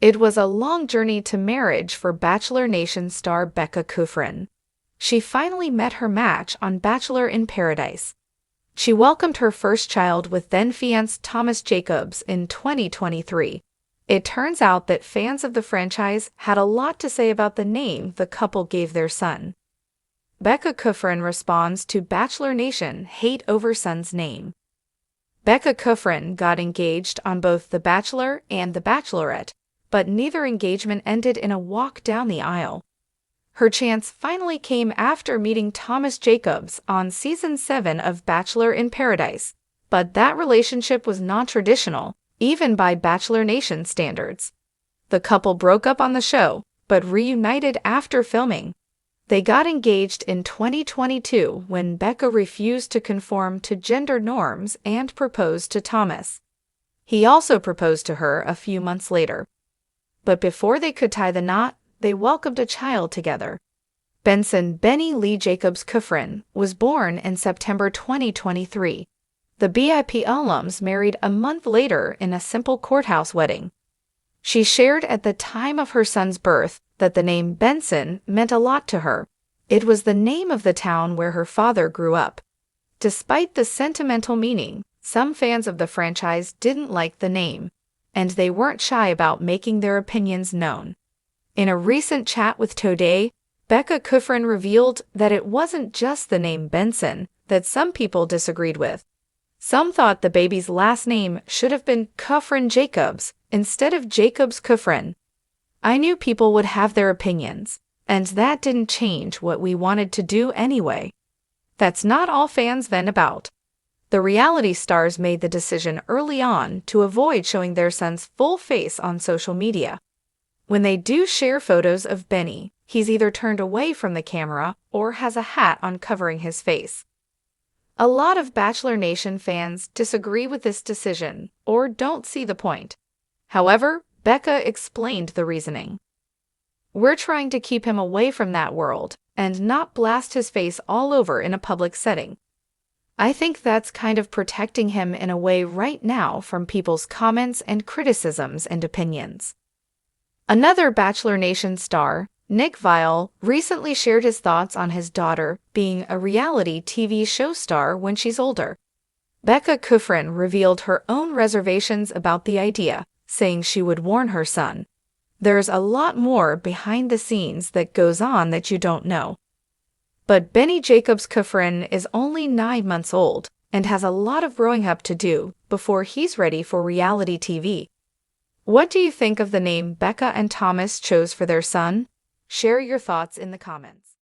It was a long journey to marriage for Bachelor Nation star Becca Kufrin. She finally met her match on Bachelor in Paradise. She welcomed her first child with then-fiancé Thomas Jacobs in 2023. It turns out that fans of the franchise had a lot to say about the name the couple gave their son. Becca Kufrin responds to Bachelor Nation hate over son's name. Becca Kufrin got engaged on both The Bachelor and The Bachelorette, but neither engagement ended in a walk down the aisle. Her chance finally came after meeting Thomas Jacobs on Season 7 of Bachelor in Paradise, but that relationship was non-traditional, even by Bachelor Nation standards. The couple broke up on the show, but reunited after filming. They got engaged in 2022 when Becca refused to conform to gender norms and proposed to Thomas. He also proposed to her a few months later. But before they could tie the knot, they welcomed a child together. Benson Benny Lee Jacobs Kufrin was born in September 2023. The BIP alums married a month later in a simple courthouse wedding. She shared at the time of her son's birth that the name Benson meant a lot to her. It was the name of the town where her father grew up. Despite the sentimental meaning, some fans of the franchise didn't like the name, and they weren't shy about making their opinions known. In a recent chat with Today, Becca Kufrin revealed that it wasn't just the name Benson that some people disagreed with. Some thought the baby's last name should have been Kufrin Jacobs instead of Jacobs Kufrin. I knew people would have their opinions, and that didn't change what we wanted to do anyway. That's not all fans vent about. The reality stars made the decision early on to avoid showing their son's full face on social media. When they do share photos of Benny, he's either turned away from the camera or has a hat on covering his face. A lot of Bachelor Nation fans disagree with this decision or don't see the point. However, Becca explained the reasoning. "We're trying to keep him away from that world and not blast his face all over in a public setting. I think that's kind of protecting him in a way right now from people's comments and criticisms and opinions." Another Bachelor Nation star, Nick Viall, recently shared his thoughts on his daughter being a reality TV show star when she's older. Becca Kufrin revealed her own reservations about the idea, saying she would warn her son. "There's a lot more behind the scenes that goes on that you don't know." But Benny Jacobs Kufrin is only 9 months old and has a lot of growing up to do before he's ready for reality TV. What do you think of the name Becca and Thomas chose for their son? Share your thoughts in the comments.